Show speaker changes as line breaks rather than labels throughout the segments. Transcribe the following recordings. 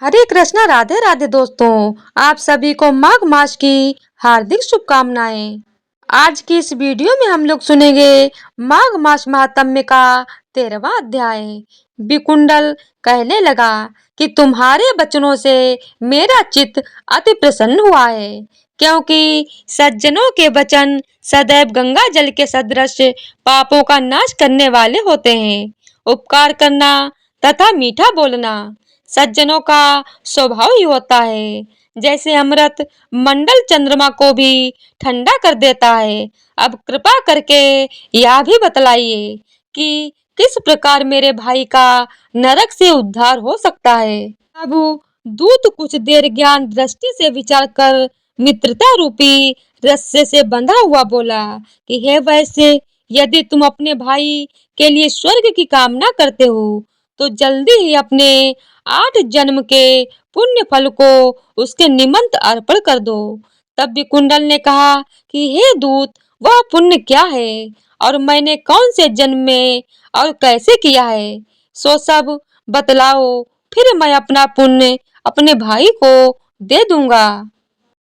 हरे कृष्णा, राधे राधे दोस्तों। आप सभी को माघ मास की हार्दिक शुभकामनाएं। आज की इस वीडियो में हम लोग सुनेंगे माघ मास महात्म्य का 13वां अध्याय। विकुंडल कहने लगा कि तुम्हारे वचनों से मेरा चित्त अति प्रसन्न हुआ है, क्योंकि सज्जनों के वचन सदैव गंगा जल के सदृश पापों का नाश करने वाले होते हैं। उपकार करना तथा मीठा बोलना सज्जनों का स्वभाव ही होता है। जैसे अमृत मंडल चंद्रमा को भी ठंडा कर देता है। अब कृपा करके यह भी बतलाइए कि किस प्रकार मेरे भाई का नरक से उद्धार हो सकता है। अब दूत कुछ देर ज्ञान दृष्टि से विचार कर मित्रता रूपी रस्से से बंधा हुआ बोला कि हे वैश्य, यदि तुम अपने भाई के लिए स्वर्ग की कामना करते हो तो जल्दी ही अपने 8 जन्म के पुण्य फल को उसके निमंत अर्पण कर दो। तब विकुंडल ने कहा कि हे दूत, वह पुण्य क्या है और मैंने कौन से जन्म में और कैसे किया है, सो सब बतलाओ, फिर मैं अपना पुण्य अपने भाई को दे दूंगा।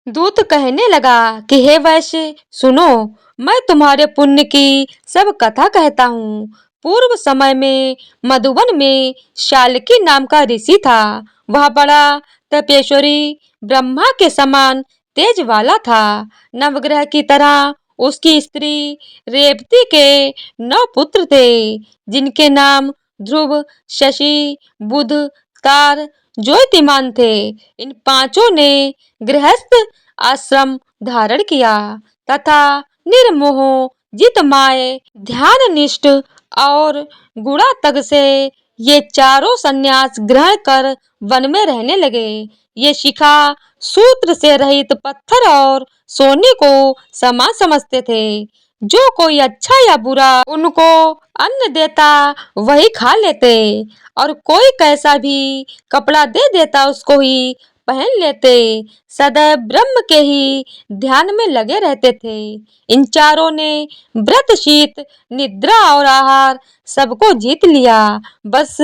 दूत कहने लगा कि हे वैश्य सुनो, मैं तुम्हारे पुण्य की सब कथा कहता हूँ। पूर्व समय में मधुवन में शाल्की नाम का ऋषि था। वह बड़ा तपेश्वरी ब्रह्मा के समान तेज वाला था। नवग्रह की तरह उसकी स्त्री रेवती के 9 पुत्र थे, जिनके नाम ध्रुव, शशि, बुध, तार, ज्योतिमान थे। इन पांचों ने गृहस्थ आश्रम धारण किया तथा निर्मोह, जितमाय, ध्याननिष्ठ और गुणातग से ये चारों संन्यास ग्रहण कर वन में रहने लगे। ये शिखा सूत्र से रहित पत्थर और सोने को समान समझते थे। जो कोई अच्छा या बुरा उनको अन्न देता वही खा लेते, और कोई कैसा भी कपड़ा दे देता उसको ही पहन लेते। सदैव ब्रह्म के ही ध्यान में लगे रहते थे। इन चारों ने व्रत, शीत, निद्रा और आहार सबको जीत लिया। बस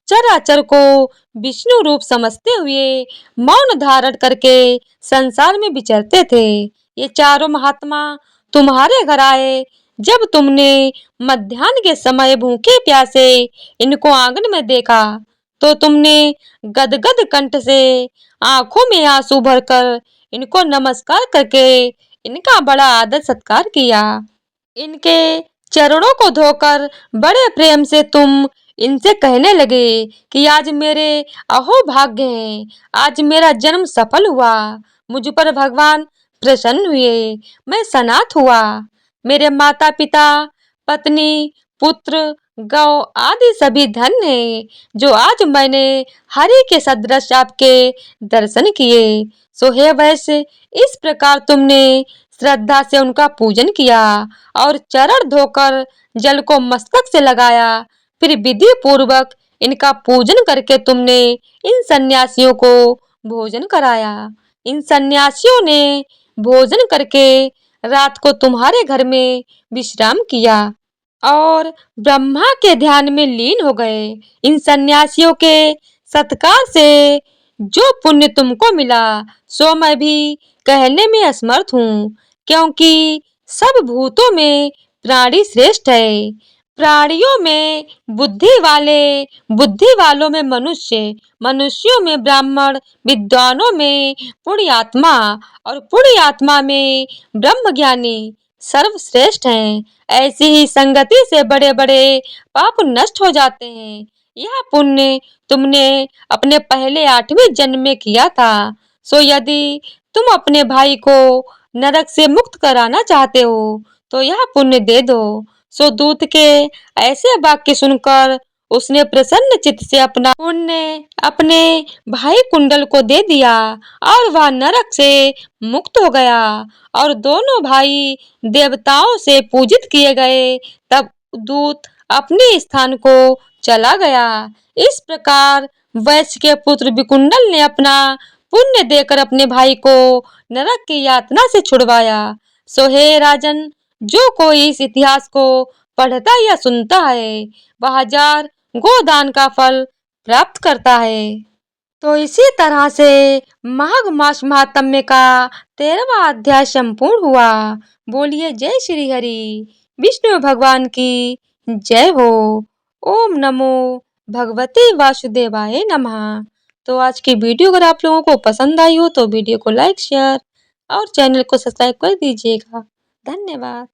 चराचर को विष्णु रूप समझते हुए मौन धारण करके संसार में विचरते थे। ये चारों महात्मा तुम्हारे घर आए जब तुमने मध्याह्न के समय भूखे प्यासे इनको आंगन में देखा, तो तुमने गदगद कंठ से आंखों में आंसू भरकर इनको नमस्कार करके इनका बड़ा आदर सत्कार किया। इनके चरणों को धोकर बड़े प्रेम से तुम इनसे कहने लगे कि आज मेरे अहो भाग्य हैं, आज मेरा जन्म सफल हुआ, मुझ पर भगवान प्रसन्न हुए, मैं सनाथ हुआ। मेरे माता पिता, पत्नी, पुत्र, गौ आदि सभी धन्य हैं, जो आज मैंने हरि के सदृश आपके दर्शन किए। सो हे वैश्य, इस प्रकार तुमने श्रद्धा से उनका पूजन किया और चरण धोकर जल को मस्तक से लगाया। फिर विधि पूर्वक इनका पूजन करके तुमने इन सन्यासियों को भोजन कराया। इन सन्यासियों ने भोजन करके रात को तुम्हारे घर में विश्राम किया और ब्रह्मा के ध्यान में लीन हो गए। इन सन्यासियों के सत्कार से जो पुण्य तुमको मिला सो मैं भी कहने में असमर्थ हूँ, क्योंकि सब भूतों में प्राणी श्रेष्ठ है। प्राणियों में बुद्धि वाले, बुद्धि वालों में मनुष्य, मनुष्यों में ब्राह्मण, विद्वानों में पुण्यात्मा और पुण्यात्मा में ब्रह्मज्ञानी सर्वश्रेष्ठ हैं। ऐसी ही संगति से बड़े बड़े पाप नष्ट हो जाते हैं। यह पुण्य तुमने अपने पहले 8वें जन्म में किया था। सो यदि तुम अपने भाई को नरक से मुक्त कराना चाहते हो तो यह पुण्य दे दो। सो दूत के ऐसे वाक्य सुनकर उसने प्रसन्न चित्त से अपना पुण्य अपने भाई कुंडल को दे दिया और वह नरक से मुक्त हो गया और दोनों भाई देवताओं से पूजित किए गए। तब दूत अपने स्थान को चला गया। इस प्रकार वैश्य के पुत्र विकुंडल ने अपना पुण्य देकर अपने भाई को नरक की यातना से छुड़वाया। सो हे राजन, जो कोई इस इतिहास को पढ़ता या सुनता है वह 1000 गोदान का फल प्राप्त करता है। तो इसी तरह से माघ मास महात्म्य का 13वां अध्याय संपूर्ण हुआ। बोलिए जय श्री हरि, विष्णु भगवान की जय हो। ओम नमो भगवते वासुदेवाय नमः। तो आज की वीडियो अगर आप लोगों को पसंद आई हो तो वीडियो को लाइक शेयर और चैनल को सब्सक्राइब कर दीजिएगा। धन्यवाद।